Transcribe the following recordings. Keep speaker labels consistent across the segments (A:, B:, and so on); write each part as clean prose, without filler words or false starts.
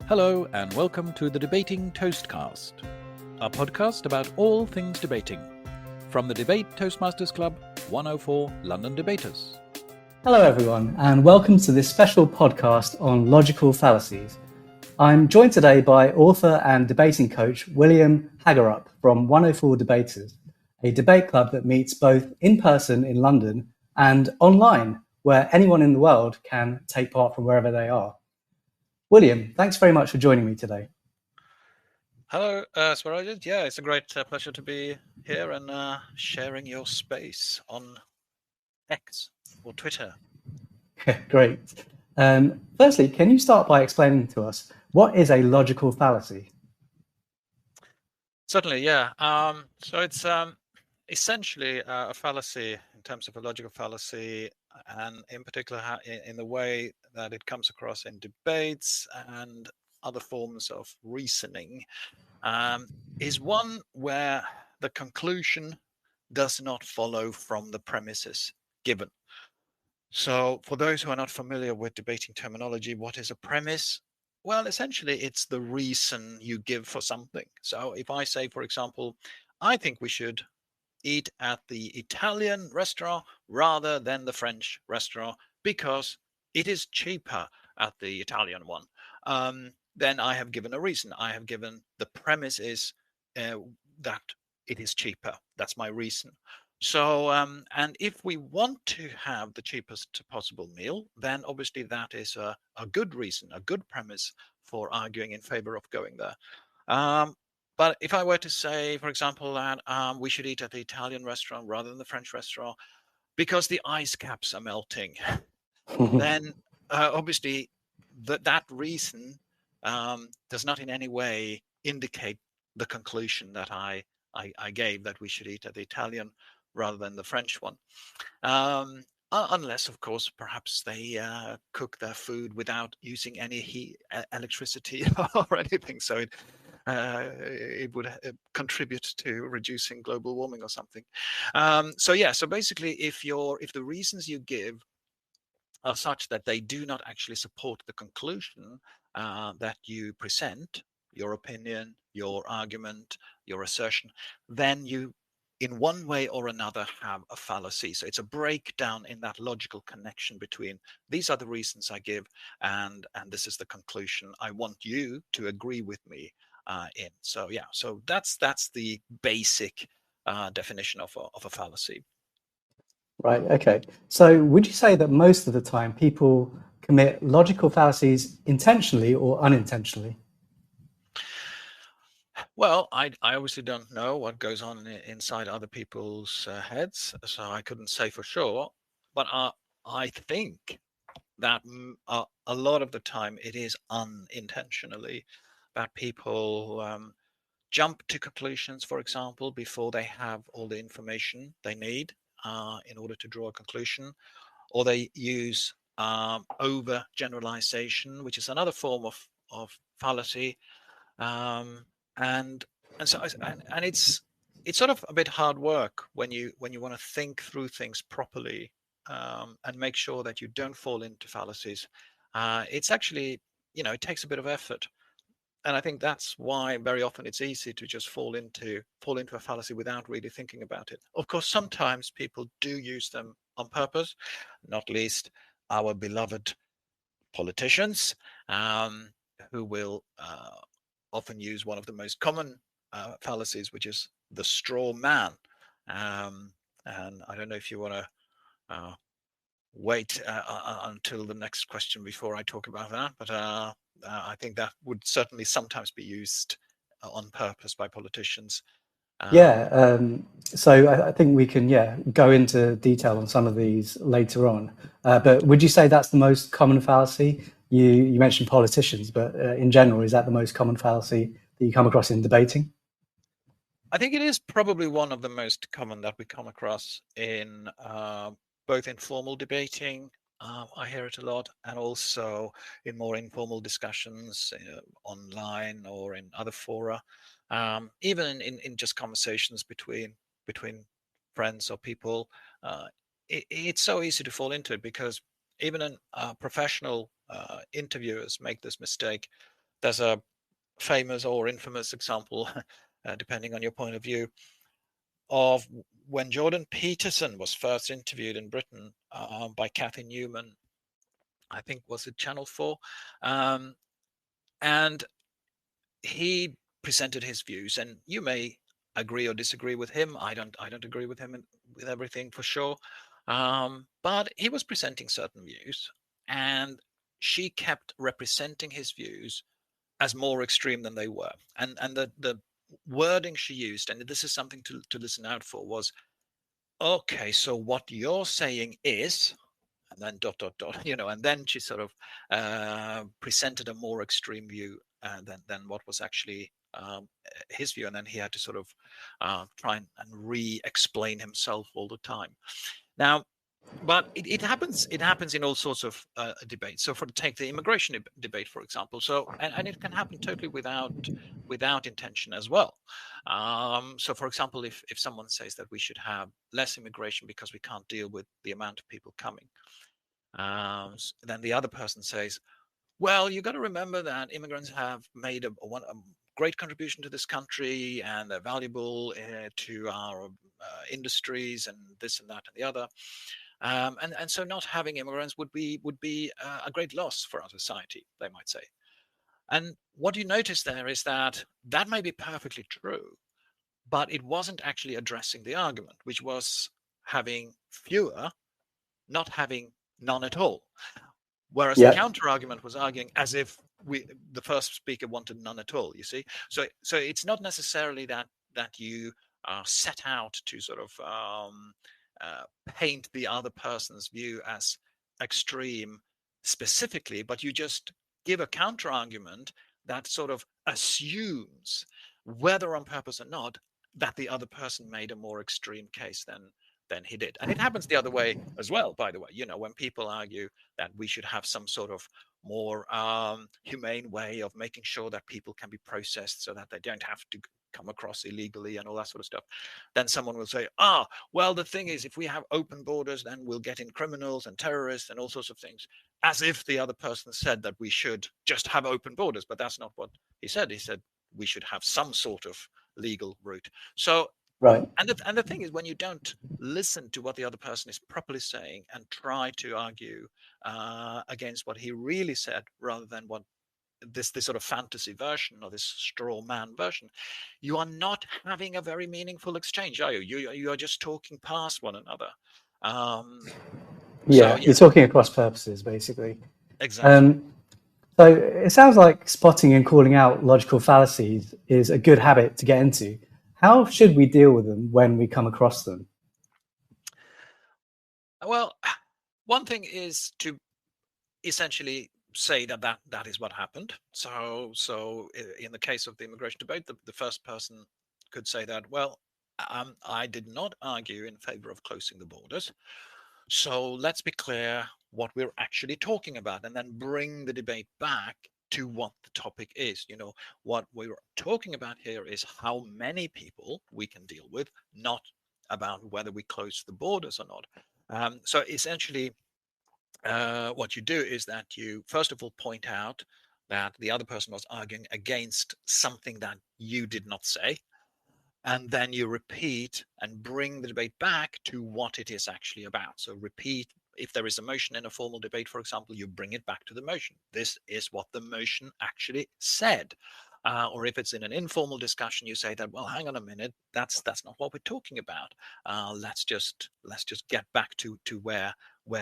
A: Hello and welcome to the Debating Toastcast, a podcast about all things debating, from the Debate Toastmasters Club, 104 London Debaters.
B: Hello everyone and welcome to this special podcast on logical fallacies. I'm joined today by author and debating coach William Hagerup from 104 Debaters, a debate club that meets both in person in London and online, where anyone in the world can take part from wherever they are. William, thanks very much for joining me today.
C: Hello, Swarajit. Yeah, it's a great pleasure to be here and sharing your space on X or Twitter.
B: Great. Firstly, can you start by explaining to us what is a logical fallacy?
C: Certainly, yeah. So it's essentially a fallacy in terms of a logical fallacy, and in particular in the way that it comes across in debates and other forms of reasoning, is one where the conclusion does not follow from the premises given. So for those who are not familiar with debating terminology, what is a premise? Well, essentially, it's the reason you give for something. So if I say, for example, I think we should eat at the Italian restaurant rather than the French restaurant because it is cheaper at the Italian one, then I have given a reason. I have given the premise is that it is cheaper. That's my reason. So, and if we want to have the cheapest possible meal, then obviously that is a good reason, a good premise for arguing in favor of going there. But if I were to say, for example, that we should eat at the Italian restaurant rather than the French restaurant because the ice caps are melting, then obviously that reason does not in any way indicate the conclusion that I gave, that we should eat at the Italian rather than the French one. Unless, of course, perhaps they cook their food without using any electricity or anything. So it would contribute to reducing global warming or something. So basically, if the reasons you give are such that they do not actually support the conclusion that you present, your opinion, your argument, your assertion, then you, in one way or another, have a fallacy. So it's a breakdown in that logical connection between these are the reasons I give and this is the conclusion I want you to agree with me in. So yeah, so that's the basic definition of a fallacy.
B: Right, okay. So would you say that most of the time people commit logical fallacies intentionally or unintentionally?
C: Well, I obviously don't know what goes on inside other people's heads, so I couldn't say for sure. But I think that a lot of the time it is unintentionally that people jump to conclusions, for example, before they have all the information they need in order to draw a conclusion, or they use over generalization, which is another form of fallacy. And so and it's sort of a bit hard work when you want to think through things properly and make sure that you don't fall into fallacies. It's actually, it takes a bit of effort, and I think that's why very often it's easy to just fall into a fallacy without really thinking about it. Of course, sometimes people do use them on purpose, not least our beloved politicians, who will often use one of the most common fallacies, which is the straw man. And I don't know if you want to wait until the next question before I talk about that, but I think that would certainly sometimes be used on purpose by politicians.
B: So I think we can, go into detail on some of these later on. But would you say that's the most common fallacy? You mentioned politicians, but in general, is that the most common fallacy that you come across in debating?
C: I think it is probably one of the most common that we come across in both informal debating. I hear it a lot, and also in more informal discussions online or in other fora, even in just conversations between friends or people. It's so easy to fall into it because even professional interviewers make this mistake. there's a famous or infamous example, depending on your point of view, of when Jordan Peterson was first interviewed in Britain by Kathy Newman. I think was it Channel 4, and he presented his views, and you may agree or disagree with him. I don't agree with him with everything for sure, but he was presenting certain views, and she kept representing his views as more extreme than they were. And the wording she used, and this is something to listen out for, was, okay, so what you're saying is, and then dot dot dot, and then she sort of presented a more extreme view than what was actually his view, and then he had to sort of try and re-explain himself all the time. Now, but it happens in all sorts of debates. So take the immigration debate, for example. So and it can happen totally without intention as well. So for example, if someone says that we should have less immigration because we can't deal with the amount of people coming, then the other person says, well, you got to remember that immigrants have made a great contribution to this country, and they're valuable to our industries and this and that and the other. And so not having immigrants would be a great loss for our society, they might say. And what you notice there is that may be perfectly true, but it wasn't actually addressing the argument, which was having fewer, not having none at all. Whereas the counter argument was arguing as if the first speaker wanted none at all. You see, so it's not necessarily that you set out to sort of paint the other person's view as extreme specifically, but you just give a counter argument that sort of assumes, whether on purpose or not, that the other person made a more extreme case than he did. And it happens the other way as well, by the way. When people argue that we should have some sort of more humane way of making sure that people can be processed so that they don't have to come across illegally and all that sort of stuff, then someone will say, well, the thing is, if we have open borders, then we'll get in criminals and terrorists and all sorts of things, as if the other person said that we should just have open borders. But that's not what he said. He said we should have some sort of legal route. So
B: right.
C: And the thing is, when you don't listen to what the other person is properly saying and try to argue against what he really said, rather than what this sort of fantasy version or this straw man version, you are not having a very meaningful exchange, are you? You are just talking past one another.
B: You're talking across purposes, basically.
C: Exactly.
B: So it sounds like spotting and calling out logical fallacies is a good habit to get into. How should we deal with them when we come across them?
C: Well, one thing is to essentially say that is what happened. So in the case of the immigration debate, the first person could say that, well, I did not argue in favor of closing the borders. So let's be clear what we're actually talking about, and then bring the debate back to what the topic is. What we're talking about here is how many people we can deal with, not about whether we close the borders or not. So essentially, what you do is that you first of all point out that the other person was arguing against something that you did not say, and then you repeat and bring the debate back to what it is actually about. So repeat. If there is a motion in a formal debate, for example, you bring it back to the motion. This is what the motion actually said. Or if it's in an informal discussion, you say that, well, hang on a minute, that's not what we're talking about. Let's just get back to where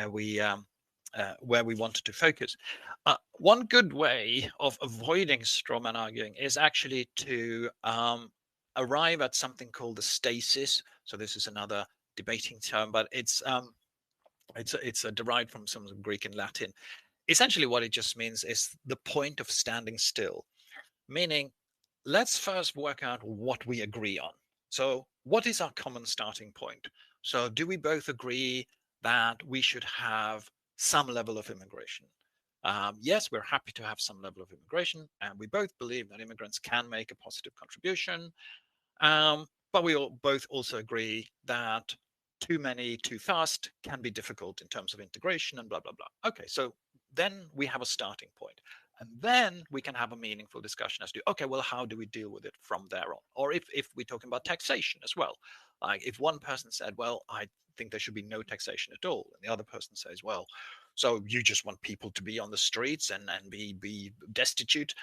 C: we wanted to focus. One good way of avoiding strawman arguing is actually to arrive at something called the stasis. So this is another debating term, but it's derived from some Greek and Latin. Essentially, what it just means is the point of standing still, meaning let's first work out what we agree on. So what is our common starting point? So do we both agree that we should have some level of immigration? Yes, we're happy to have some level of immigration, and we both believe that immigrants can make a positive contribution. But we both also agree that too many, too fast can be difficult in terms of integration and blah, blah, blah. Okay, so then we have a starting point. And then we can have a meaningful discussion as to, okay, well, how do we deal with it from there on? Or if we're talking about taxation as well, like if one person said, well, I think there should be no taxation at all, and the other person says, well, so you just want people to be on the streets and be destitute.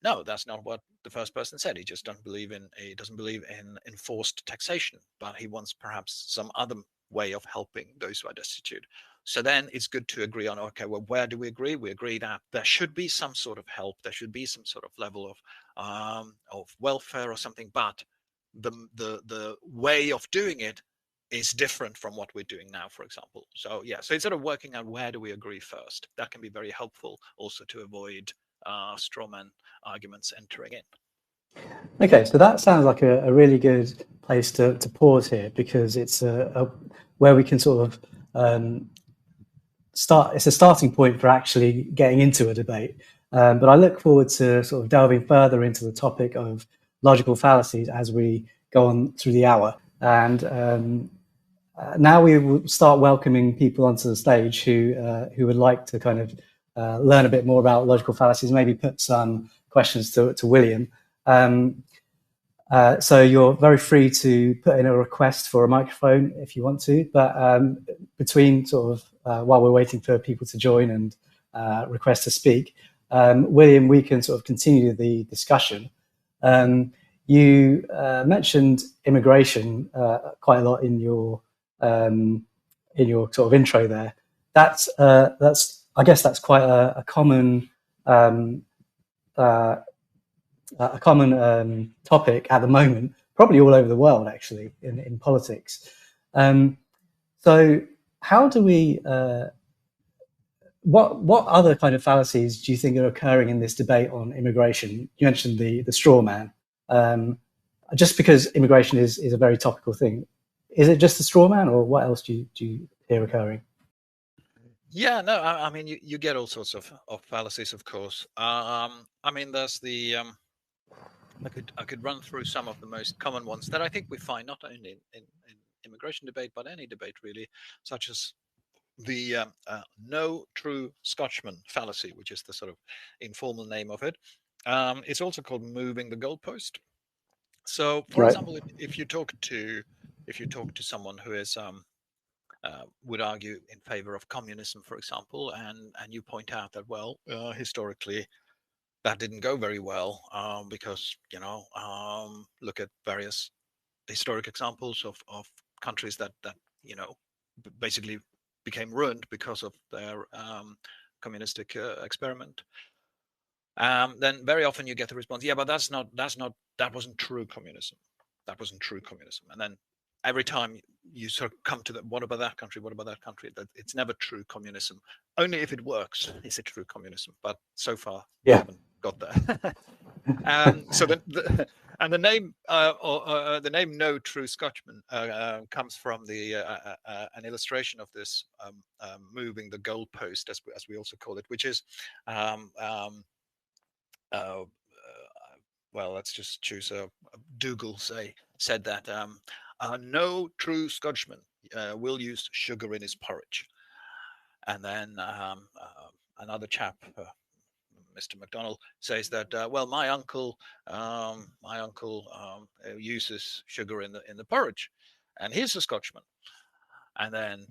C: No, that's not what the first person said. He just doesn't believe in enforced taxation, but he wants perhaps some other way of helping those who are destitute. So then it's good to agree on, okay, well, where do we agree? We agree that there should be some sort of help, there should be some sort of level of welfare or something, but the way of doing it is different from what we're doing now, for example. So yeah, so it's sort of working out where do we agree first. That can be very helpful also to avoid strawman arguments entering in.
B: Okay, so that sounds like a really good place to pause here, because it's where we can sort of start. It's a starting point for actually getting into a debate. But I look forward to sort of delving further into the topic of logical fallacies as we go on through the hour. And now we will start welcoming people onto the stage who would like to kind of learn a bit more about logical fallacies, maybe put some questions to William. So you're very free to put in a request for a microphone if you want to, but between sort of while we're waiting for people to join and request to speak, William, we can sort of continue the discussion. You mentioned immigration quite a lot in your sort of intro there. That's I guess that's quite a common topic at the moment, probably all over the world, actually, in politics. So how do we, what other kind of fallacies do you think are occurring in this debate on immigration? You mentioned the straw man. Just because immigration is a very topical thing, is it just the straw man, or what else do you hear occurring?
C: Yeah, no, I mean, you get all sorts of fallacies, of course. I mean, there's the I could run through some of the most common ones that I think we find not only in immigration debate, but any debate really, such as the no true Scotchman fallacy, which is the sort of informal name of it. It's also called moving the goalpost. So, for example, if you talk to someone who is would argue in favor of communism, for example, and you point out that, well, historically that didn't go very well because look at various historic examples of countries that basically became ruined because of their communistic experiment. Then very often you get the response, yeah, but that wasn't true communism. That wasn't true communism. And then every time you sort of come to that, what about that country? What about that country? That it's never true communism. Only if it works is it true communism. But so far, we haven't got there. So the name the name "No True Scotchman" comes from an illustration of this moving the goalpost, as we also call it, which is well, let's just choose Dougal said that no true Scotchman will use sugar in his porridge. And then another chap, Mr. McDonald, says that well, my uncle uses sugar in the porridge, and he's a Scotchman. And then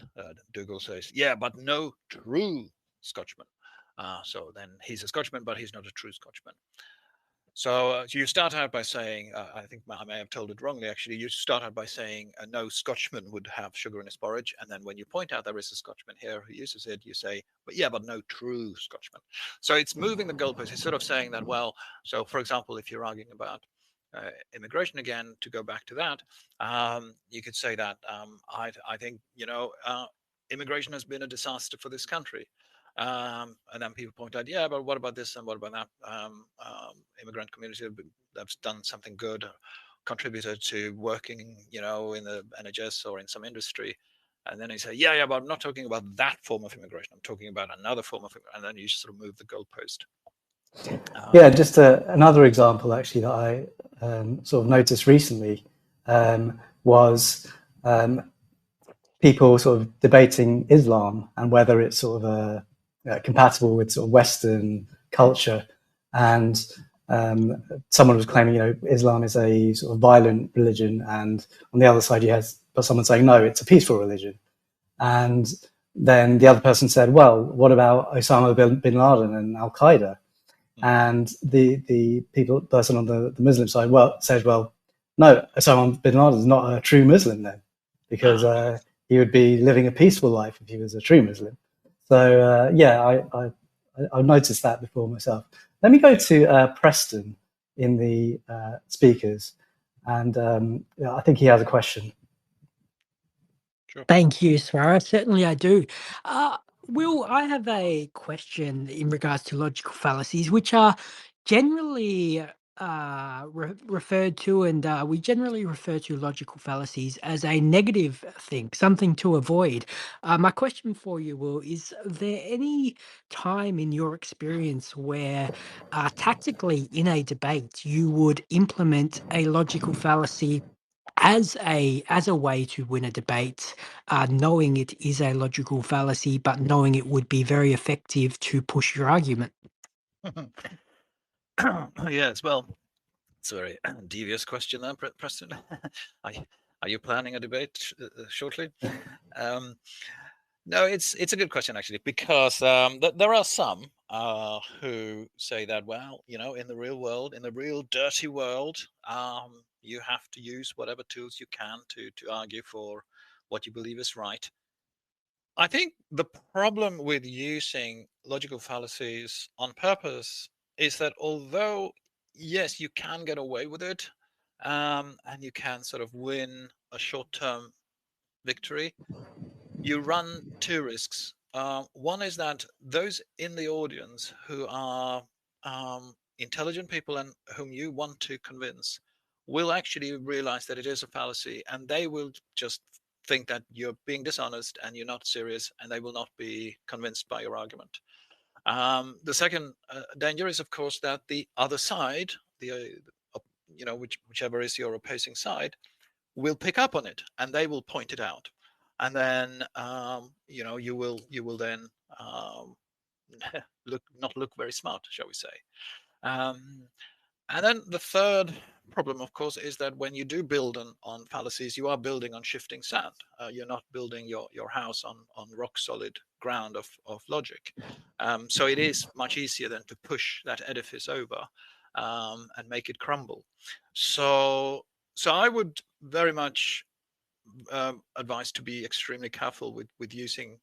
C: Dougal says, yeah, but no true Scotchman. So then he's a Scotchman, but he's not a true Scotchman. So you start out by saying, I think I may have told it wrongly, actually. You start out by saying no Scotchman would have sugar in his porridge. And then when you point out there is a Scotchman here who uses it, you say, but yeah, but no true Scotchman. So it's moving the goalpost. It's sort of saying that, well, so for example, if you're arguing about immigration again, to go back to that, you could say that I think, immigration has been a disaster for this country. And then people point out, yeah, but what about this and what about that? Immigrant community that's done something good, contributed to working, in the NHS or in some industry. And then you say, yeah, but I'm not talking about that form of immigration. I'm talking about another form of immigration. And then you sort of move the goalpost.
B: Yeah, just another example actually that I sort of noticed recently was people sort of debating Islam and whether it's sort of compatible with sort of Western culture. And someone was claiming, Islam is a sort of violent religion, and on the other side you had someone saying, no, it's a peaceful religion. And then the other person said, well, what about Osama bin Laden and Al Qaeda? And the person on the Muslim side says, well, no, Osama bin Laden is not a true Muslim then, because he would be living a peaceful life if he was a true Muslim. So I've noticed that before myself. Let me go to Preston in the speakers, and I think he has a question.
C: Sure.
D: Thank you, Swara. Certainly I do. Will, I have a question in regards to logical fallacies, which are generally referred to, and we generally refer to logical fallacies as a negative thing, something to avoid. My question for you, Will, is there any time in your experience where tactically in a debate you would implement a logical fallacy as a way to win a debate, knowing it is a logical fallacy, but knowing it would be very effective to push your argument?
C: Yes, well, it's a very devious question there, Preston. Are you planning a debate shortly? No, it's a good question actually, because there are some who say that, well, in the real world, in the real dirty world, you have to use whatever tools you can to argue for what you believe is right. I think the problem with using logical fallacies on purpose is that although, yes, you can get away with it, and you can sort of win a short-term victory, you run two risks. One is that those in the audience who are intelligent people and whom you want to convince will actually realize that it is a fallacy, and they will just think that you're being dishonest and you're not serious, and they will not be convinced by your argument. The second danger is, of course, that the other side, whichever is your opposing side, will pick up on it and they will point it out, and then you will then look very smart, shall we say. And then the third problem, of course, is that when you do build on fallacies, you are building on shifting sand. You're not building your house on rock solid ground of logic. So it is much easier then to push that edifice over and make it crumble. So I would very much advise to be extremely careful with using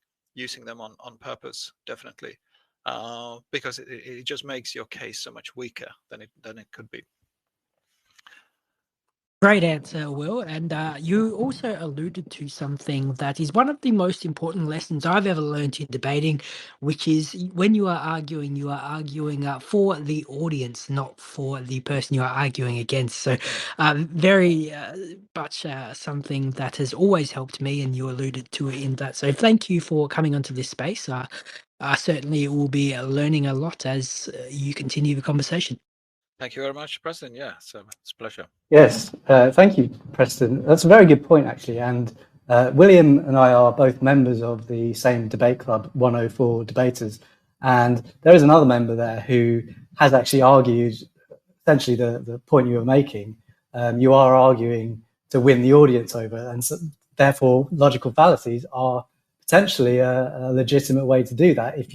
C: them on purpose, definitely. Because it just makes your case so much weaker than it could be.
D: Great answer, Will. And you also alluded to something that is one of the most important lessons I've ever learned in debating, which is when you are arguing for the audience, not for the person you are arguing against. So very much something that has always helped me, and you alluded to it in that. So thank you for coming onto this space. Certainly will be learning a lot as you continue the conversation.
C: Thank you very much, Preston. Yeah, so it's a pleasure.
B: Yes, thank you, Preston. That's a very good point, actually. And William and I are both members of the same debate club, 104 Debaters. And there is another member there who has actually argued essentially the point you were making. You are arguing to win the audience over, and so, therefore logical fallacies are potentially a legitimate way to do that if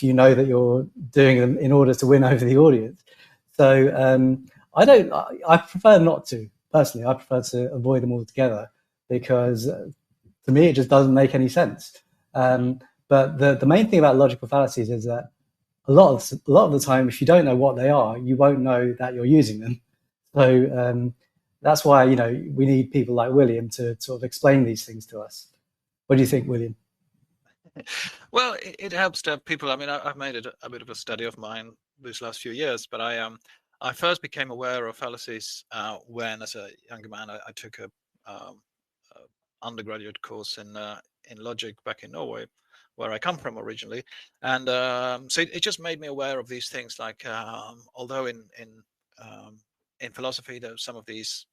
B: you know that you're doing them in order to win over the audience. So I prefer not to, personally. I prefer to avoid them altogether, because to me it just doesn't make any sense. But the main thing about logical fallacies is that a lot of the time, if you don't know what they are, you won't know that you're using them. So that's why we need people like William to sort of explain these things to us. What do you think, William?
C: Well, it helps to have people. I mean, I've made it a bit of a study of mine these last few years, but I first became aware of fallacies when, as a younger man, I took a undergraduate course in logic back in Norway, where I come from originally, and so it just made me aware of these things. Like although in philosophy, there some of these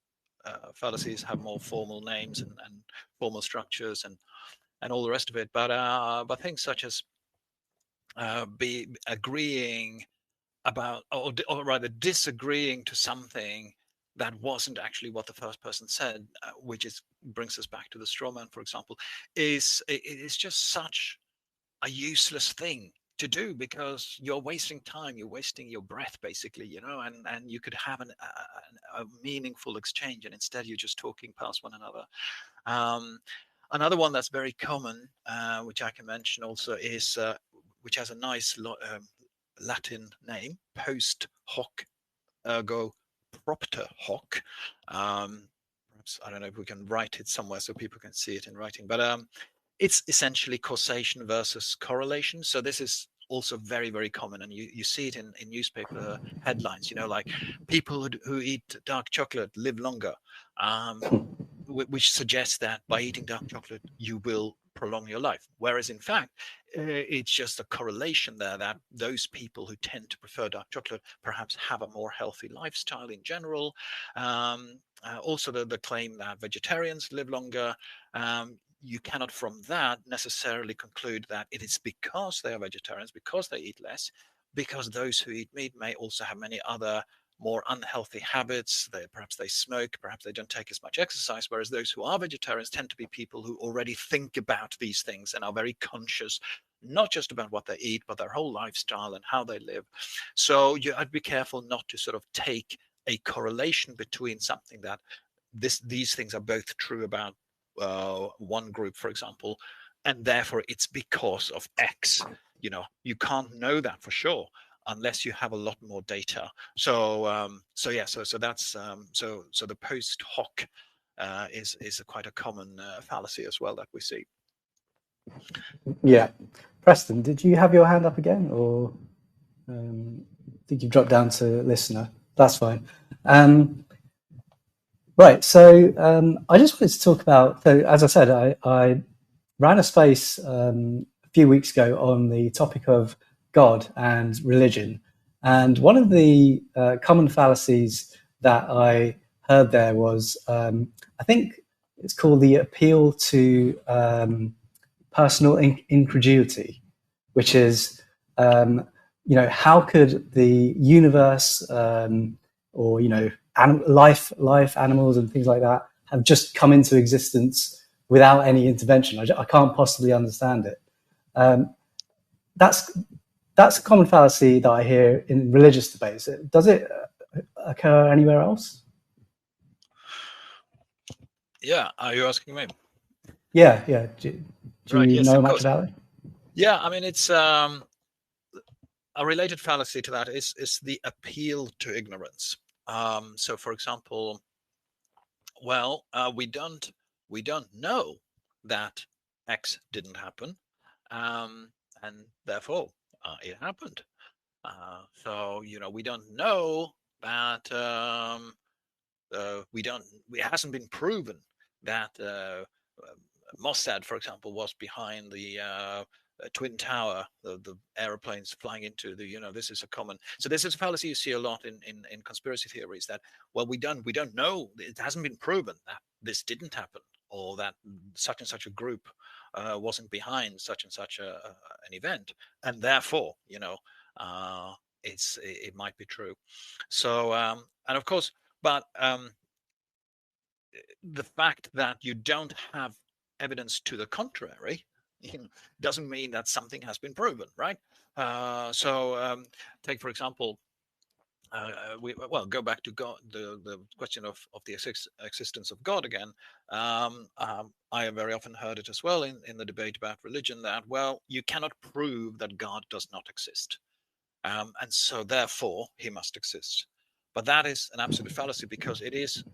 C: fallacies have more formal names and formal structures and all the rest of it, but things such as be agreeing about, or rather disagreeing to something that wasn't actually what the first person said, which brings us back to the straw man, for example, is just such a useless thing to do, because you're wasting time, you're wasting your breath, basically, and you could have a meaningful exchange, and instead you're just talking past one another. Another one that's very common, which I can mention also, is which has a nice Latin name, post hoc ergo propter hoc. Perhaps, I don't know if we can write it somewhere so people can see it in writing, but it's essentially causation versus correlation. So this is also very, very common, and you see it in newspaper headlines, like people who eat dark chocolate live longer, which suggests that by eating dark chocolate you will prolong your life, whereas in fact it's just a correlation there, that those people who tend to prefer dark chocolate perhaps have a more healthy lifestyle in general. Also the claim that vegetarians live longer, you cannot from that necessarily conclude that it is because they are vegetarians, because they eat less, because those who eat meat may also have many other more unhealthy habits. Perhaps they smoke, perhaps they don't take as much exercise, whereas those who are vegetarians tend to be people who already think about these things and are very conscious, not just about what they eat, but their whole lifestyle and how they live. So I'd be careful not to sort of take a correlation between something that these things are both true about one group, for example, and therefore it's because of X. You can't know that for sure unless you have a lot more data. So that's so the post hoc is quite a common fallacy as well that we see.
B: Yeah. Preston, did you have your hand up again, or I think you've dropped down to listener? That's fine. Right. So I just wanted to talk about, so as I said, I ran a space a few weeks ago on the topic of God and religion. And one of the common fallacies that I heard there was, I think it's called the appeal to personal incredulity, which is, how could the universe or, life, animals and things like that have just come into existence without any intervention? I can't possibly understand it. That's a common fallacy that I hear in religious debates. Does it occur anywhere else?
C: Yeah, are you asking me?
B: Yeah. Do
C: Right.
B: you
C: Yes,
B: know
C: of
B: much
C: course.
B: about it?
C: Yeah, I mean, it's a related fallacy to that is the appeal to ignorance. So, for example, well, we don't know that X didn't happen, and therefore it happened. So we don't know that it hasn't been proven that Mossad, for example, was behind the Twin Tower, the aeroplanes flying into this is a common. So this is a fallacy you see a lot in conspiracy theories, that, well, we don't know, it hasn't been proven that this didn't happen, or that such and such a group wasn't behind such and such an event, and therefore it might be true. So and of course, but the fact that you don't have evidence to the contrary doesn't mean that something has been proven, right? Take, for example, go back to God, the question of the existence of God again. I have very often heard it as well in the debate about religion, that, well, you cannot prove that God does not exist, and so therefore he must exist. But that is an absolute fallacy, because it is,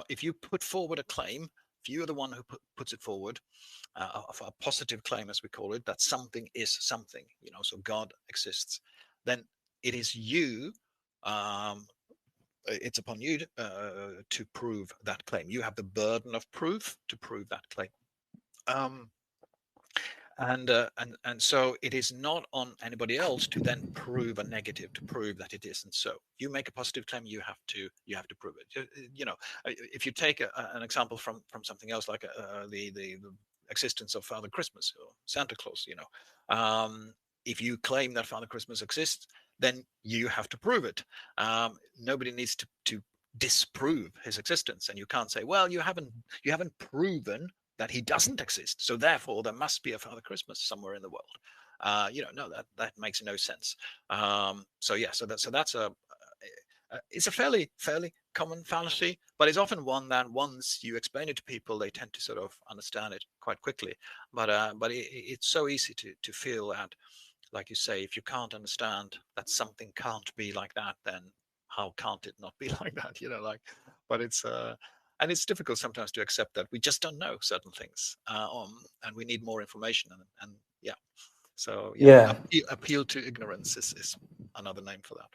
C: if you put forward a claim, if you are the one who puts it forward, of a positive claim, as we call it, that something is something, so God exists, then it is you, it's upon you to prove that claim. You have the burden of proof to prove that claim. And so it is not on anybody else to then prove a negative, to prove that it isn't so. You make a positive claim, you have to prove it. If you take an example from something else, like the existence of Father Christmas or Santa Claus, if you claim that Father Christmas exists, then you have to prove it. Nobody needs to disprove his existence, and you can't say, well, you haven't proven that he doesn't exist, so therefore there must be a Father Christmas somewhere in the world. No, that makes no sense. So that's it's a fairly common fallacy, but it's often one that once you explain it to people, they tend to sort of understand it quite quickly. But it's so easy to feel that, like you say, if you can't understand that something can't be like that, then how can't it not be like that? But and it's difficult sometimes to accept that we just don't know certain things, and we need more information. And yeah, so
B: Yeah.
C: appeal to ignorance is another name for that.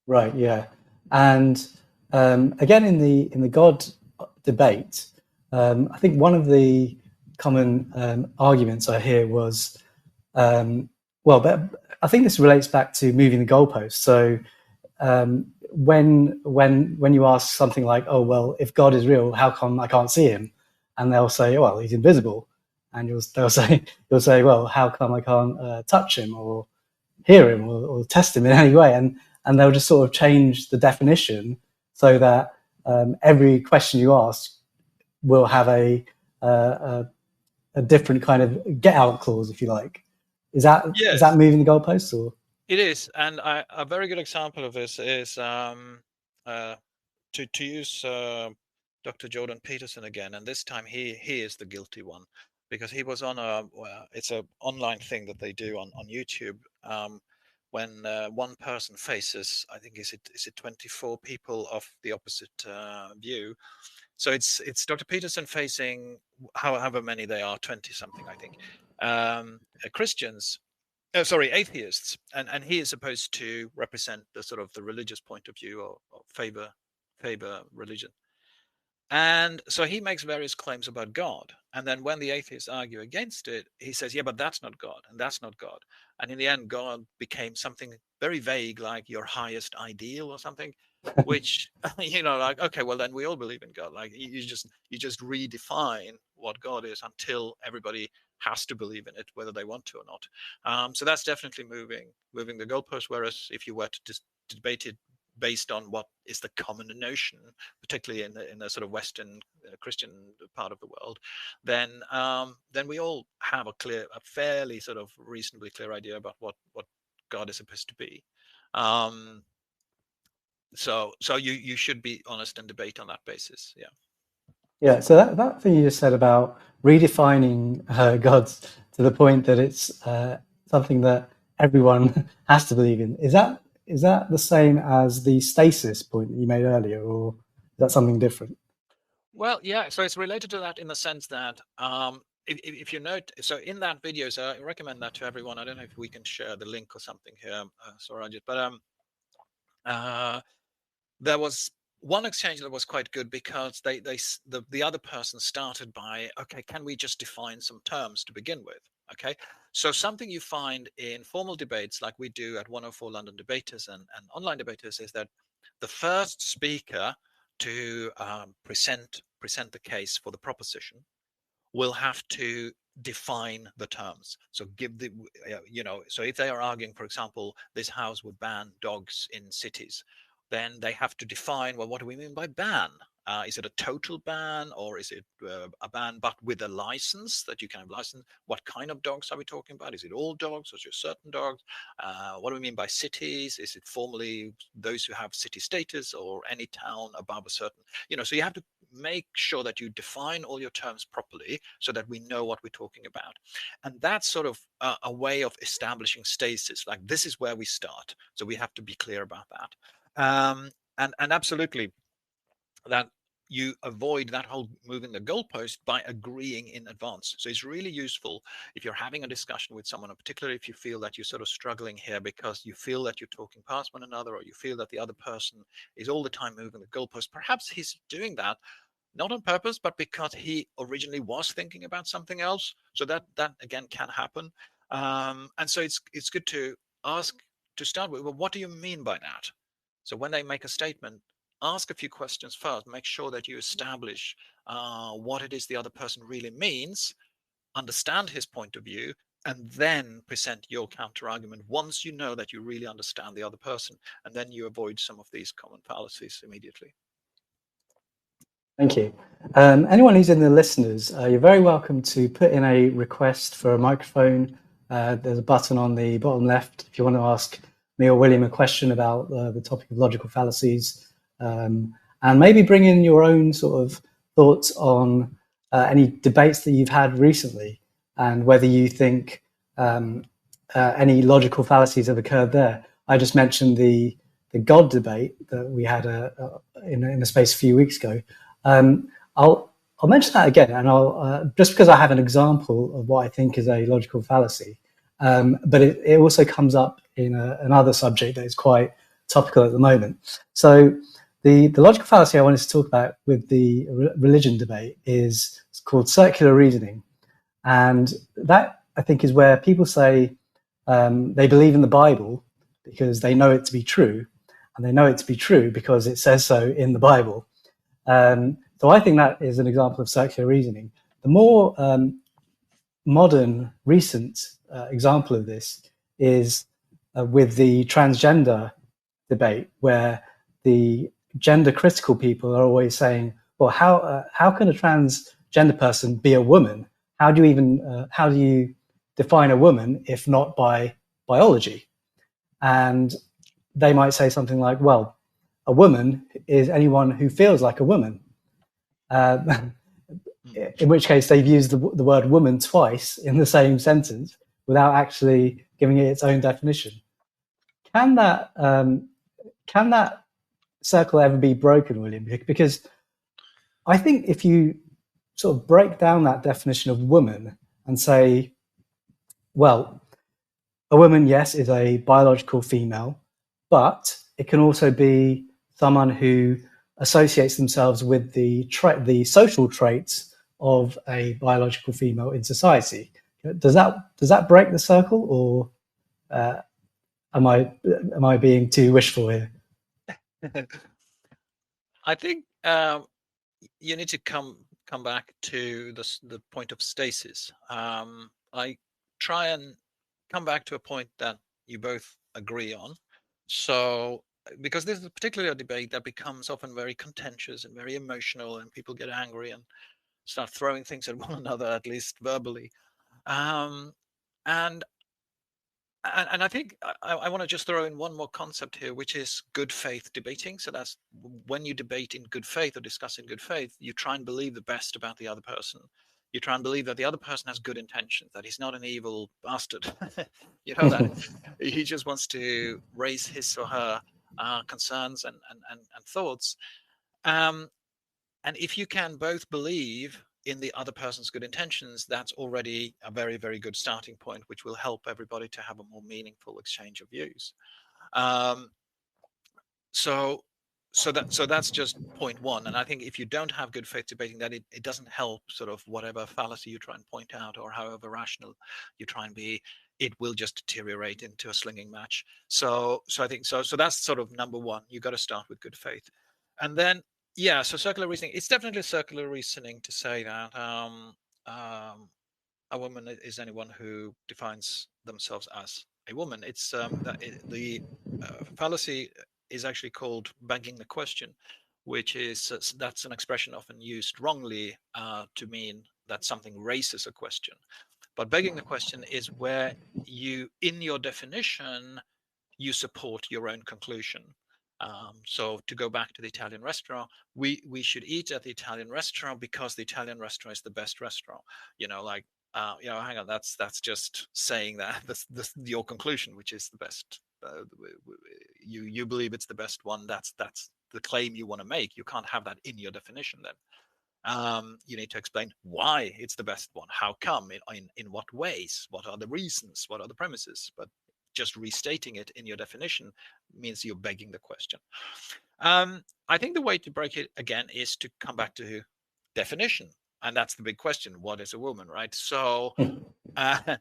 B: Right. Yeah. And again, in the God debate, I think one of the common arguments I hear was, but I think this relates back to moving the goalposts. So when you ask something like, "Oh well, if God is real, how come I can't see him?" and they'll say, "Well, he's invisible," and you'll say, "Well, how come I can't touch him or hear him or test him in any way?" And they'll just sort of change the definition so that every question you ask will have a different kind of get out clause, if you like. Is that moving the goalposts? Or
C: it is? And a very good example of this is to use Dr. Jordan Peterson again, and this time he is the guilty one, because he was on it's an online thing that they do on YouTube. When one person faces, I think is it 24 people of the opposite view. So it's Dr. Peterson facing however many they are, 20 something, I think, Christians. Atheists, and he is supposed to represent the sort of the religious point of view, or favor religion. And so he makes various claims about God. And then when the atheists argue against it, he says, yeah, but that's not God, and that's not God. And in the end, God became something very vague, like your highest ideal or something, which, like, okay, well, then we all believe in God. Like you just redefine what God is until everybody has to believe in it, whether they want to or not. So that's definitely moving the goalpost. Whereas if you were to debate it based on what is the common notion, particularly in the sort of Western Christian part of the world, then we all have a fairly sort of reasonably clear idea about what God is supposed to be. So you should be honest and debate on that basis. Yeah.
B: Yeah. So that thing you just said about redefining God to the point that it's something that everyone has to believe in, is that the same as the stasis point that you made earlier, or is that something different?
C: Well, yeah. So it's related to that in the sense that if you note, so in that video, so I recommend that to everyone. I don't know if we can share the link or something here, Swarajit, but there was one exchange that was quite good, because the other person started by, okay, can we just define some terms to begin with? Okay, so something you find in formal debates like we do at 104 London Debaters and online debaters is that the first speaker to present the case for the proposition will have to define the terms. So give the so if they are arguing, for example, this house would ban dogs in cities, then they have to define, well, what do we mean by ban? Is it a total ban, or is it a ban but with a license that you can have license? What kind of dogs are we talking about? Is it all dogs or just certain dogs? What do we mean by cities? Is it formally those who have city status, or any town above a certain, so you have to make sure that you define all your terms properly so that we know what we're talking about. And that's sort of a way of establishing stasis, like this is where we start. So we have to be clear about that. And absolutely, that you avoid that whole moving the goalpost by agreeing in advance. So it's really useful if you're having a discussion with someone, and particularly if you feel that you're sort of struggling here because you feel that you're talking past one another, or you feel that the other person is all the time moving the goalpost. Perhaps he's doing that not on purpose, but because he originally was thinking about something else. So that again can happen. And so it's good to ask, to start with, well, what do you mean by that? So when they make a statement, ask a few questions first. Make sure that you establish what it is the other person really means, understand his point of view, and then present your counter argument once you know that you really understand the other person, and then you avoid some of these common fallacies immediately.
B: Thank you. Anyone who's in the listeners, you're very welcome to put in a request for a microphone. There's a button on the bottom left if you want to ask me or William a question about the topic of logical fallacies, and maybe bring in your own sort of thoughts on any debates that you've had recently and whether you think any logical fallacies have occurred there. I just mentioned the God debate that we had in a space a few weeks ago. I'll mention that again, and I'll just because I have an example of what I think is a logical fallacy, but it also comes up in another subject that is quite topical at the moment. So the logical fallacy I wanted to talk about with the religion debate is called circular reasoning, and that I think is where people say they believe in the Bible because they know it to be true, and they know it to be true because it says so in the Bible. So I think that is an example of circular reasoning. The more modern, recent example of this is with the transgender debate, where the gender critical people are always saying, well, how can a transgender person be a woman? How do you define a woman if not by biology? And they might say something like, well, a woman is anyone who feels like a woman. In which case they've used the word woman twice in the same sentence without actually giving it its own definition. Can that circle ever be broken, William? Because I think if you sort of break down that definition of woman and say, well, a woman, yes, is a biological female, but it can also be someone who associates themselves with the social traits of a biological female in society. Does that break the circle, or am I being too wishful here?
C: I think you need to come back to the point of stasis. I try and come back to a point that you both agree on. So, because this is particularly a debate that becomes often very contentious and very emotional, and people get angry and start throwing things at one another, at least verbally. And I think I want to just throw in one more concept here, which is good faith debating. So that's when you debate in good faith or discuss in good faith, you try and believe the best about the other person. You try and believe that the other person has good intentions, that he's not an evil bastard. You know, that he just wants to raise his or her concerns and thoughts. And if you can both believe in the other person's good intentions, that's already a very, very good starting point, which will help everybody to have a more meaningful exchange of views. So that's just point one. And I think if you don't have good faith debating, that it doesn't help sort of whatever fallacy you try and point out or however rational you try and be, it will just deteriorate into a slinging match. So I think so that's sort of number one. You got to start with good faith. And then yeah, so circular reasoning, it's definitely circular reasoning to say that a woman is anyone who defines themselves as a woman. It's the fallacy is actually called begging the question, which is that's an expression often used wrongly to mean that something raises a question. But begging the question is where you, in your definition, you support your own conclusion. So to go back to the Italian restaurant, we should eat at the Italian restaurant because the Italian restaurant is the best restaurant. You know, like hang on, that's just saying that that's your conclusion, which is the best. You believe it's the best one. That's the claim you want to make. You can't have that in your definition then. You need to explain why it's the best one. How come? In what ways? What are the reasons? What are the premises? But just restating it in your definition means you're begging the question. I think the way to break it again is to come back to definition, and that's the big question: what is a woman, right? So, and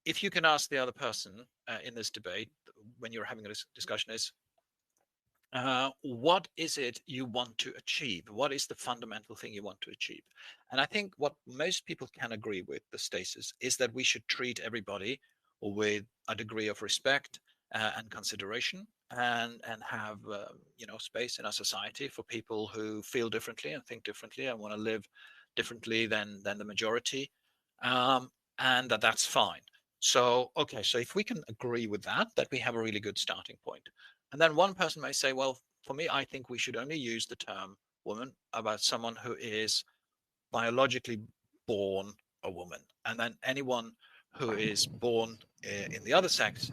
C: if you can ask the other person in this debate when you're having a discussion is, what is it you want to achieve? What is the fundamental thing you want to achieve? And I think what most people can agree with the stasis is that we should treat everybody with a degree of respect and consideration, and have space in our society for people who feel differently and think differently and want to live differently than the majority, um, and that's fine. So okay, so if we can agree with that we have a really good starting point. And then one person may say, well, for me, I think we should only use the term woman about someone who is biologically born a woman. And then anyone who is born in the other sex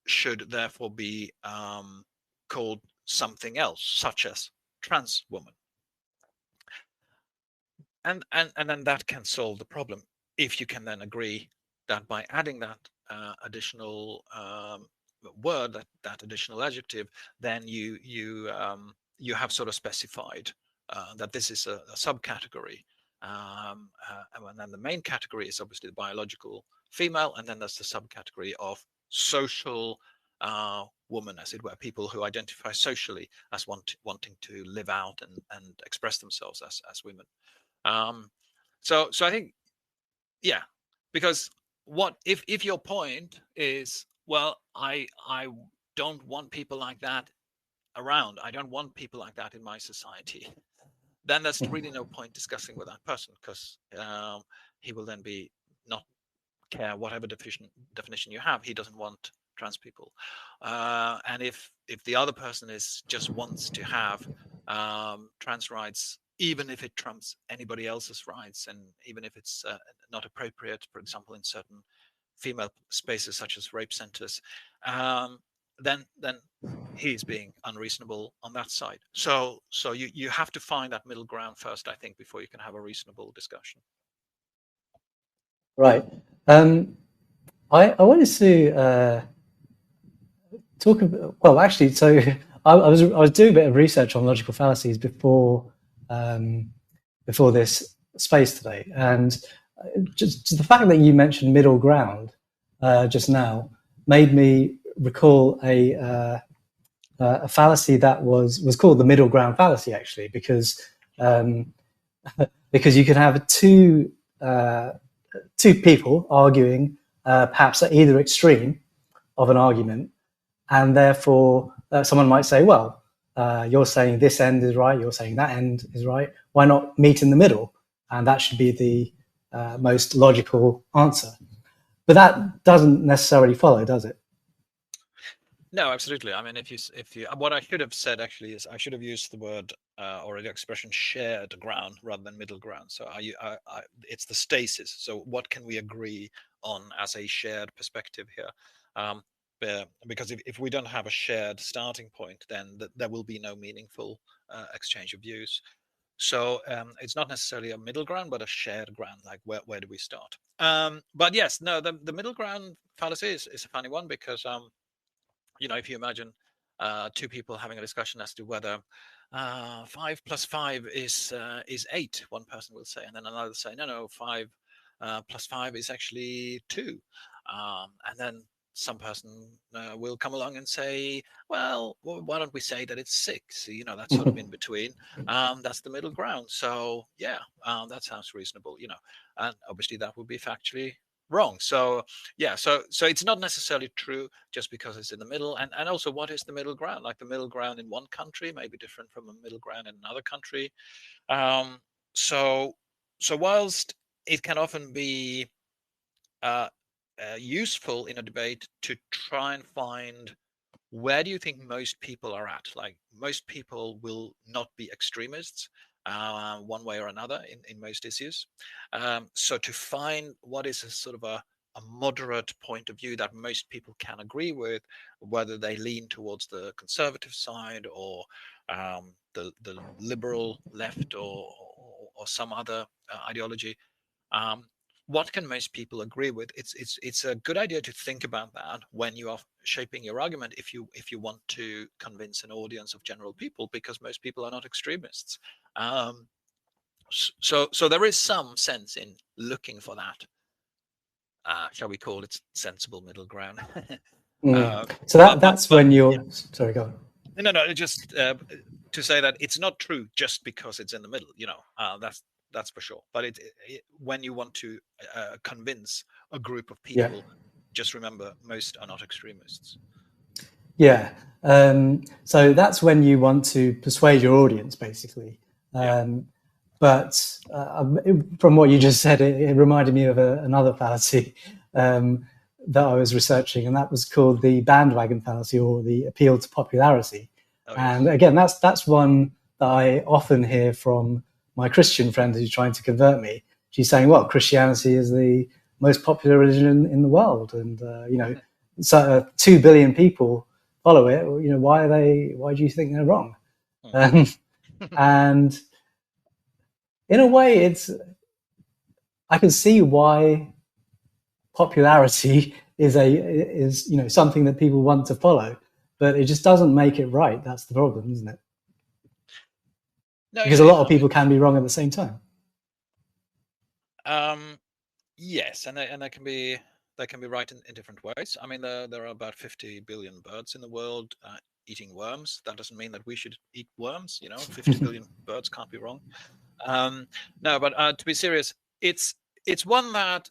C: should therefore be called something else, such as trans woman. And then that can solve the problem if you can then agree that by adding that additional word, that additional adjective, then you have sort of specified that this is a subcategory, and then the main category is obviously the biological female, and then there's the subcategory of social woman, as it were, people who identify socially as wanting to live out and express themselves as women. So I think, yeah, because what if your point is, well, I don't want people like that around, I don't want people like that in my society, then there's really no point discussing with that person, because he will then be not care whatever definition you have. He doesn't want trans people, and if the other person is just wants to have trans rights, even if it trumps anybody else's rights, and even if it's not appropriate, for example, in certain female spaces such as rape centers, then he's being unreasonable on that side. So you have to find that middle ground first, I think, before you can have a reasonable discussion.
B: Right. I wanted to talk about, well, actually, so I was doing a bit of research on logical fallacies before this space today, and just the fact that you mentioned middle ground just now made me recall a fallacy that was called the middle ground fallacy, actually, because you can have two people arguing perhaps at either extreme of an argument, and therefore someone might say, well, you're saying this end is right, you're saying that end is right, why not meet in the middle? And that should be the most logical answer. But that doesn't necessarily follow, does it?
C: No, absolutely. I mean, if you, what I should have said actually is I should have used the word or the expression shared ground rather than middle ground. So it's the stasis. So what can we agree on as a shared perspective here? Because if we don't have a shared starting point, then there will be no meaningful exchange of views. So it's not necessarily a middle ground, but a shared ground. Like where do we start? But yes, no, the middle ground fallacy is a funny one, because if you imagine two people having a discussion as to whether 5 + 5 is 8, one person will say, and then another say, no, 5 + 5 is actually 2, and then some person will come along and say, well, why don't we say that it's 6? That's sort of in between. That's the middle ground. So yeah, that sounds reasonable. And obviously that would be factually wrong. So yeah, so it's not necessarily true just because it's in the middle. And also, what is the middle ground? Like, the middle ground in one country may be different from a middle ground in another country. So whilst it can often be useful in a debate to try and find, where do you think most people are at? Like, most people will not be extremists one way or another in most issues. So to find what is a sort of a moderate point of view that most people can agree with, whether they lean towards the conservative side or the liberal left, or some other ideology, what can most people agree with? It's a good idea to think about that when you are shaping your argument, if you want to convince an audience of general people, because most people are not extremists. So there is some sense in looking for that, shall we call it, sensible middle ground.
B: So that's when you're, sorry, go on.
C: No, just to say that it's not true just because it's in the middle. That's for sure. But when you want to convince a group of
B: Yeah.
C: people, just remember most are not extremists.
B: Yeah. So that's when you want to persuade your audience, basically. But from what you just said, it reminded me of another fallacy that I was researching, and that was called the bandwagon fallacy, or the appeal to popularity.
C: Oh,
B: And
C: yes.
B: again, that's one that I often hear from my Christian friend who's trying to convert me. She's saying, "Well, Christianity is the most popular religion in the world, and so 2 billion people follow it. Why do you think they're wrong?" And in a way, I can see why popularity is something that people want to follow, but it just doesn't make it right. That's the problem, isn't it?
C: No,
B: Because a lot of people can be wrong at the same time.
C: Yes, and they can be right in different ways. I mean, there are about 50 billion birds in the world eating worms. That doesn't mean that we should eat worms. 50 billion birds can't be wrong. No, but to be serious, it's one that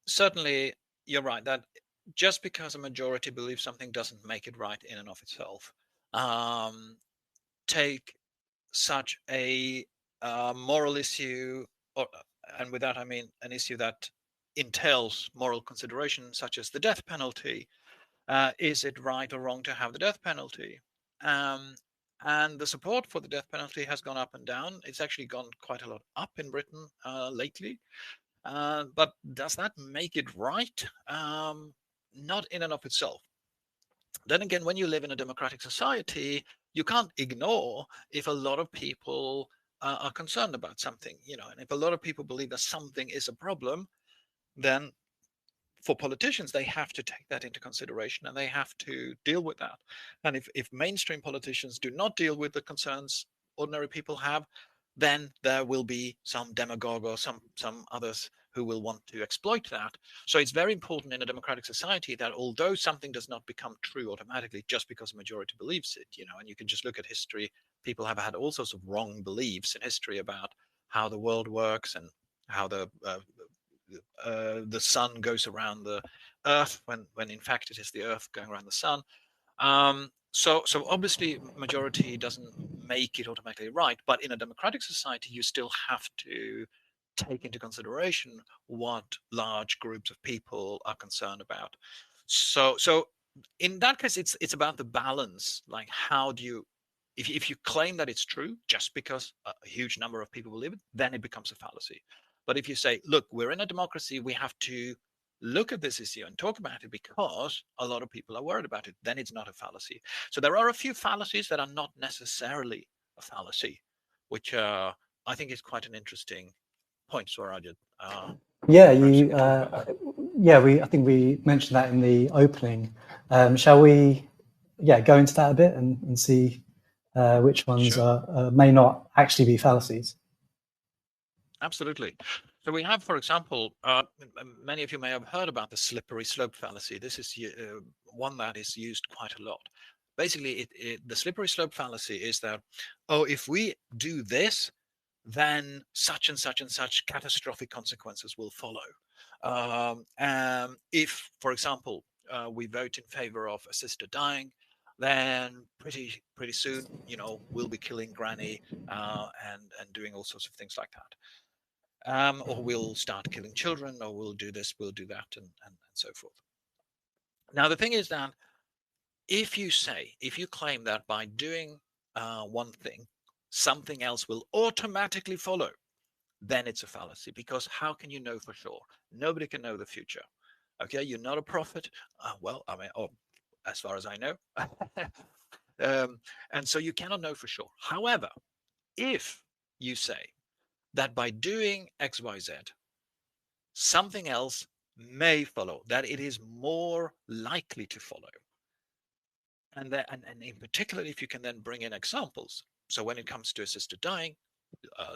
C: certainly you're right, that just because a majority believes something doesn't make it right in and of itself. Take such a moral issue, and with that I mean an issue that entails moral consideration, such as the death penalty. Is it right or wrong to have the death penalty? And the support for the death penalty has gone up and down. It's actually gone quite a lot up in Britain lately. But does that make it right? Not in and of itself. Then again, when you live in a democratic society, you can't ignore if a lot of people are concerned about something, and if a lot of people believe that something is a problem, then for politicians, they have to take that into consideration and they have to deal with that. And if mainstream politicians do not deal with the concerns ordinary people have, then there will be some demagogue or some others who will want to exploit that. So it's very important in a democratic society that although something does not become true automatically just because a majority believes it, and you can just look at history, people have had all sorts of wrong beliefs in history about how the world works and how the sun goes around the earth when in fact it is the earth going around the sun. So obviously majority doesn't make it automatically right, but in a democratic society you still have to take into consideration what large groups of people are concerned about. So in that case it's about the balance. Like, how do you, if you claim that it's true just because a huge number of people believe it, then it becomes a fallacy. But if you say, look, we're in a democracy, we have to look at this issue and talk about it because a lot of people are worried about it, then it's not a fallacy. So there are a few fallacies that are not necessarily a fallacy, which I think is quite an interesting point, Swarajit.
B: I think we mentioned that in the opening. Shall we, go into that a bit and see which ones may not actually be fallacies?
C: Absolutely. So we have, for example, many of you may have heard about the slippery slope fallacy. This is one that is used quite a lot. Basically, the slippery slope fallacy is that, if we do this, then such and such and such catastrophic consequences will follow. If, for example, we vote in favor of assisted dying, then pretty soon, we'll be killing granny and doing all sorts of things like that. Or we'll start killing children, or we'll do this, we'll do that, and so forth. Now, the thing is that if you claim that by doing one thing, something else will automatically follow, then it's a fallacy, because how can you know for sure? Nobody can know the future. Okay, you're not a prophet. As far as I know. And so you cannot know for sure. However, if you say that by doing X, Y, Z, something else may follow, that it is more likely to follow. And in particular, if you can then bring in examples. So when it comes to assisted dying,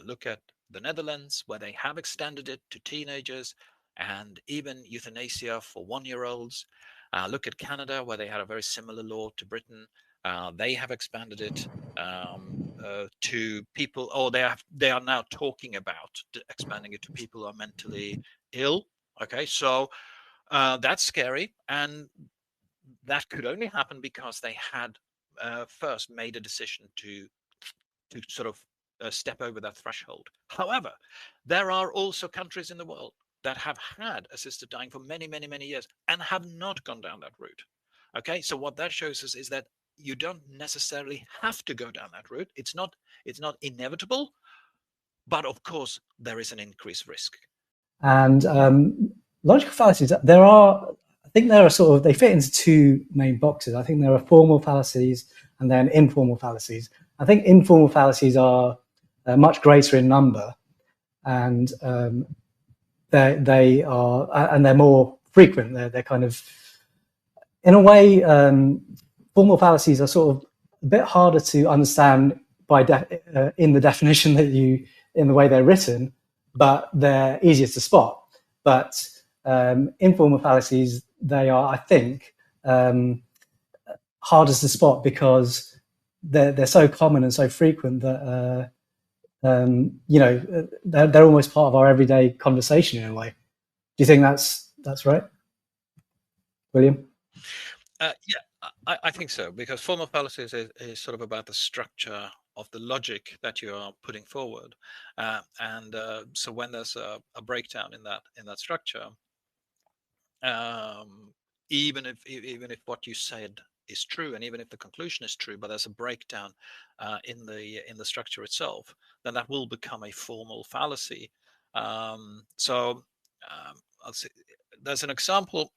C: look at the Netherlands, where they have extended it to teenagers, and even euthanasia for 1-year-olds. Look at Canada, where they had a very similar law to Britain. They have expanded it to people, or they are now talking about expanding it to people who are mentally ill. Okay, so that's scary, and that could only happen because they had first made a decision to sort of step over that threshold. However, there are also countries in the world that have had assisted dying for many, many, many years and have not gone down that route. Okay, so what that shows us is that you don't necessarily have to go down that route. It's not inevitable, but of course there is an increased risk.
B: And logical fallacies, I think there are they fit into two main boxes. I think there are formal fallacies and then informal fallacies. I think informal fallacies are much greater in number, and they are, and they're more frequent. They're kind of, in a way, formal fallacies are sort of a bit harder to understand in the definition in the way they're written, but they're easier to spot. But informal fallacies, they are, I think, hardest to spot because they're so common and so frequent that they're almost part of our everyday conversation in a way. Do you think that's right, William?
C: Yeah, I think so, because formal fallacies is sort of about the structure of the logic that you are putting forward, and so when there's a breakdown in that structure, even if what you said is true, and even if the conclusion is true, but there's a breakdown in the structure itself, then that will become a formal fallacy. So I'll see. There's an example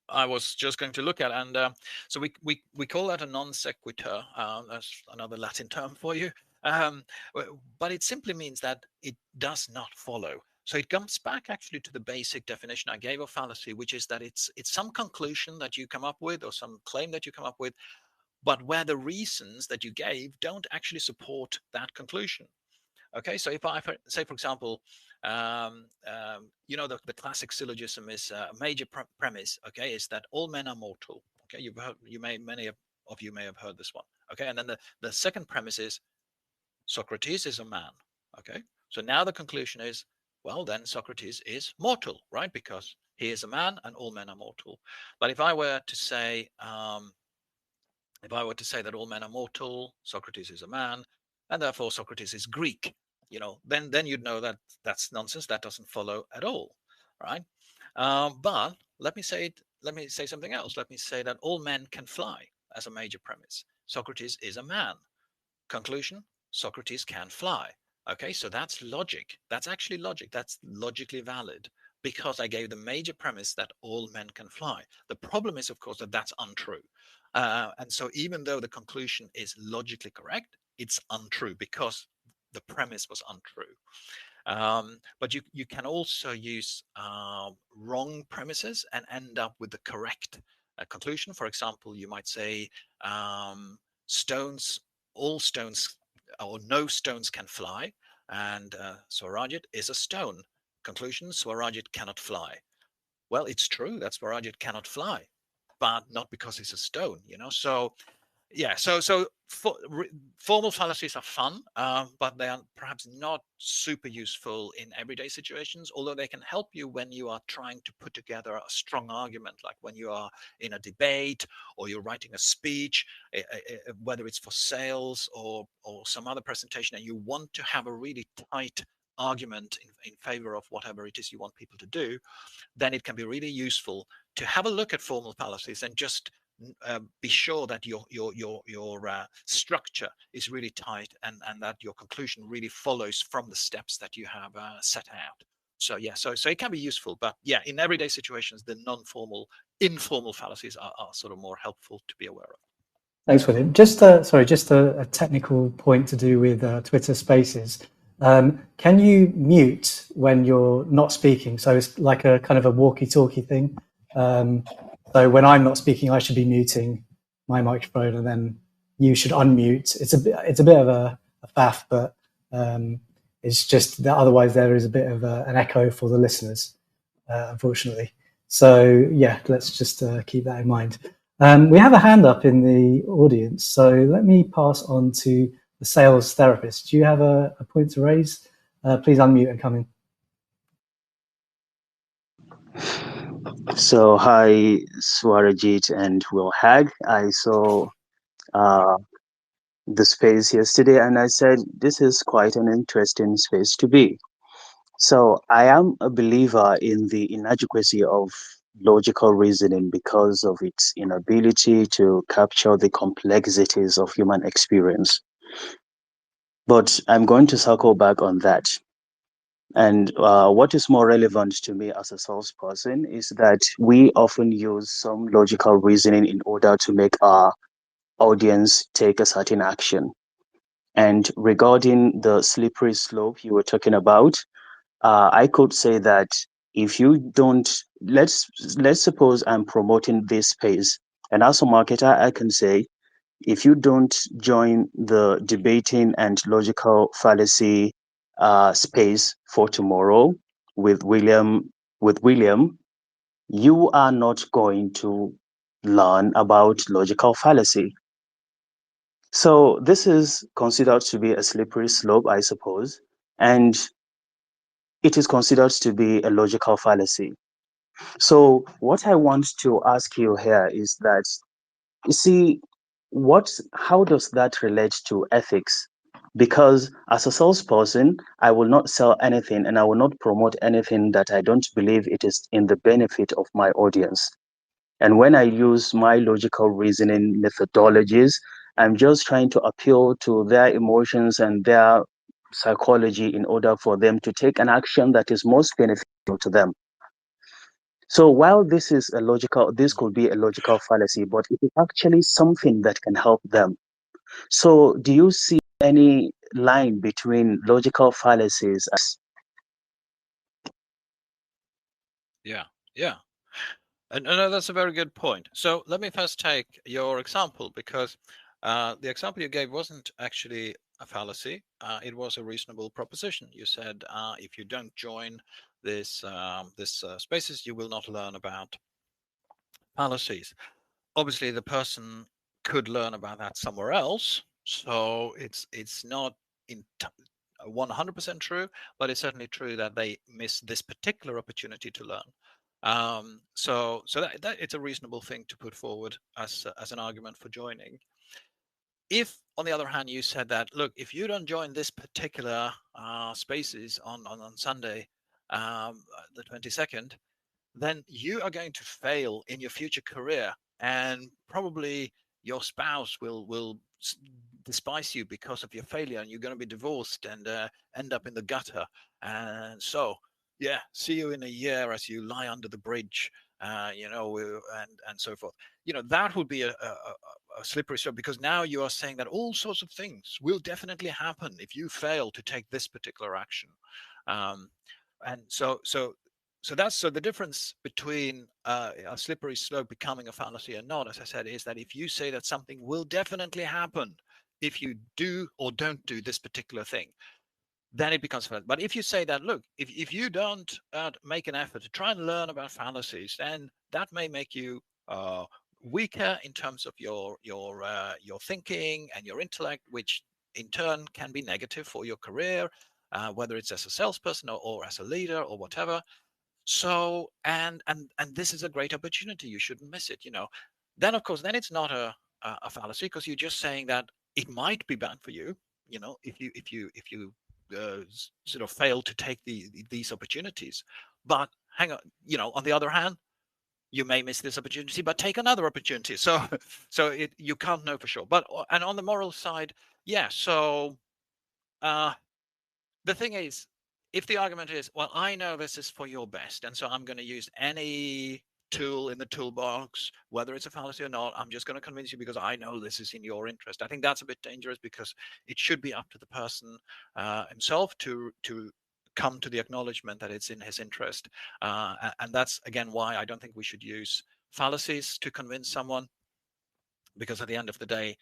C: I was just going to look at, and so we call that a non sequitur. That's another Latin term for you, but it simply means that it does not follow. So it comes back actually to the basic definition I gave of fallacy, which is that it's some conclusion that you come up with or some claim that you come up with, but where the reasons that you gave don't actually support that conclusion. Okay, so if I say, for example, the classic syllogism is a major premise. Okay, is that all men are mortal. Okay, many of you may have heard this one. Okay, and then the second premise is Socrates is a man. Okay, so now the conclusion is, well, then Socrates is mortal, right? Because he is a man and all men are mortal. But if I were to say that all men are mortal, Socrates is a man, and therefore Socrates is Greek, then you'd know that that's nonsense. That doesn't follow at all, right? But let me say something else. Let me say that all men can fly as a major premise. Socrates is a man. Conclusion: Socrates can fly. Okay, so that's logic. That's actually logic. That's logically valid because I gave the major premise that all men can fly. The problem is, of course, that that's untrue. And so even though the conclusion is logically correct, it's untrue because the premise was untrue. But you can also use wrong premises and end up with the correct conclusion. For example, you might say all stones or no stones can fly, and Swarajit is a stone. Conclusion: Swarajit cannot fly. Well, it's true that Swarajit cannot fly, but not because he's a stone, So yeah, so formal fallacies are fun, but they are perhaps not super useful in everyday situations, although they can help you when you are trying to put together a strong argument, like when you are in a debate or you're writing a speech, whether it's for sales or some other presentation, and you want to have a really tight argument in favor of whatever it is you want people to do, then it can be really useful to have a look at formal fallacies and just be sure that your structure is really tight and that your conclusion really follows from the steps that you have set out. So yeah, so it can be useful, but yeah, in everyday situations, the informal fallacies are sort of more helpful to be aware of.
B: Thanks, William. Just a technical point to do with Twitter Spaces. Can you mute when you're not speaking? So it's like a kind of a walkie-talkie thing. So when I'm not speaking, I should be muting my microphone, and then you should unmute. It's a bit of a faff, but it's just that otherwise there is a bit of an echo for the listeners, unfortunately. So yeah, let's just keep that in mind. We have a hand up in the audience, so let me pass on to the sales therapist. Do you have a point to raise? Please unmute and come in.
E: So, hi, Swarajit and Will Hag. I saw the space yesterday and I said, this is quite an interesting space to be. So, I am a believer in the inadequacy of logical reasoning because of its inability to capture the complexities of human experience. But I'm going to circle back on that. And what is more relevant to me as a salesperson is that we often use some logical reasoning in order to make our audience take a certain action. And regarding the slippery slope you were talking about, I could say that if you don't, let's suppose I'm promoting this space, and as a marketer, I can say, if you don't join the debating and logical fallacy space for tomorrow with William, you are not going to learn about logical fallacy. So this is considered to be a slippery slope, I suppose, and it is considered to be a logical fallacy. So what I want to ask you here is that, you see, how does that relate to ethics? Because as a salesperson, I will not sell anything and I will not promote anything that I don't believe it is in the benefit of my audience. And when I use my logical reasoning methodologies, I'm just trying to appeal to their emotions and their psychology in order for them to take an action that is most beneficial to them. So while this could be a logical fallacy, but it is actually something that can help them. So do you see any line between logical fallacies?
C: Yeah, yeah. And no, that's a very good point. So let me first take your example, because the example you gave wasn't actually a fallacy. It was a reasonable proposition. You said if you don't join this spaces, you will not learn about fallacies. Obviously, the person could learn about that somewhere else, so it's not in 100% true, but it's certainly true that they miss this particular opportunity to learn. So that it's a reasonable thing to put forward as an argument for joining. If, on the other hand, you said that, look, if you don't join this particular spaces on Sunday, the 22nd, then you are going to fail in your future career, and probably your spouse will despise you because of your failure, and you're going to be divorced and end up in the gutter. And so, yeah, see you in a year as you lie under the bridge, and so forth. That would be a slippery slope, because now you are saying that all sorts of things will definitely happen if you fail to take this particular action. And so the difference between a slippery slope becoming a fallacy or not, as I said, is that if you say that something will definitely happen if you do or don't do this particular thing, then it becomes fallacy. But if you say that, look, if you don't make an effort to try and learn about fallacies, then that may make you weaker in terms of your thinking and your intellect, which in turn can be negative for your career, whether it's as a salesperson or as a leader or whatever. So and this is a great opportunity, you shouldn't miss it. Then of course, then it's not a fallacy, because you're just saying that it might be bad for you, if you sort of fail to take these opportunities. But hang on, on the other hand, you may miss this opportunity, but take another opportunity. So you can't know for sure. But and on the moral side, yeah, so the thing is, if the argument is, well, I know this is for your best, and so I'm going to use any tool in the toolbox, whether it's a fallacy or not, I'm just going to convince you because I know this is in your interest. I think that's a bit dangerous, because it should be up to the person himself to come to the acknowledgement that it's in his interest. And that's, again, why I don't think we should use fallacies to convince someone, because at the end of the day,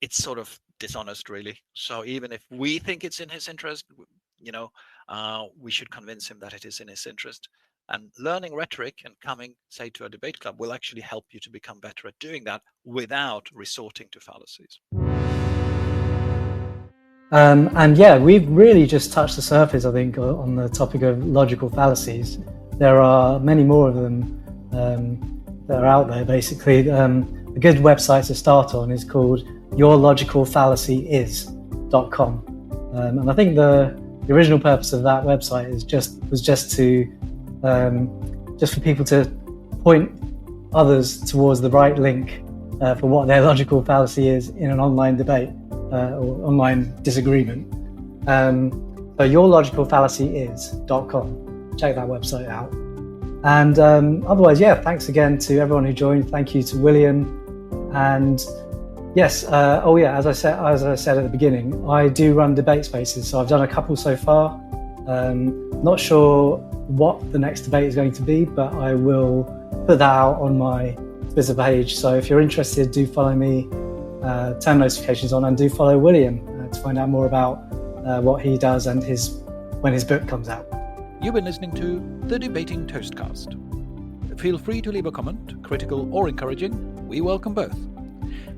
C: it's sort of dishonest, really. So even if we think it's in his interest, we should convince him that it is in his interest. And learning rhetoric and coming, say, to a debate club will actually help you to become better at doing that without resorting to fallacies.
B: And yeah, we've really just touched the surface, I think, on the topic of logical fallacies. There are many more of them that are out there, basically. A good website to start on is called yourlogicalfallacyis.com. And I think the original purpose of that website was just for people to point others towards the right link for what their logical fallacy is in an online debate or online disagreement. So yourlogicalfallacyis.com. Check that website out. And otherwise, yeah, thanks again to everyone who joined. Thank you to William. And yes, as I said at the beginning, I do run debate spaces. So I've done a couple so far. Not sure what the next debate is going to be, but I will put that out on my Twitter page. So if you're interested, do follow me, turn notifications on, and do follow William to find out more about what he does and when his book comes out.
A: You've been listening to the Debating Toastcast. Feel free to leave a comment, critical or encouraging. We welcome both.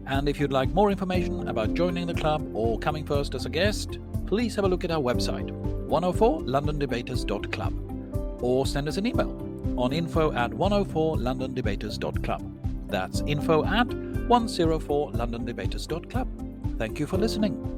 A: And if you'd like more information about joining the club or coming first as a guest, please have a look at our website, 104londondebaters.club, or send us an email on info@104londondebaters.club. That's info@104londondebaters.club. Thank you for listening.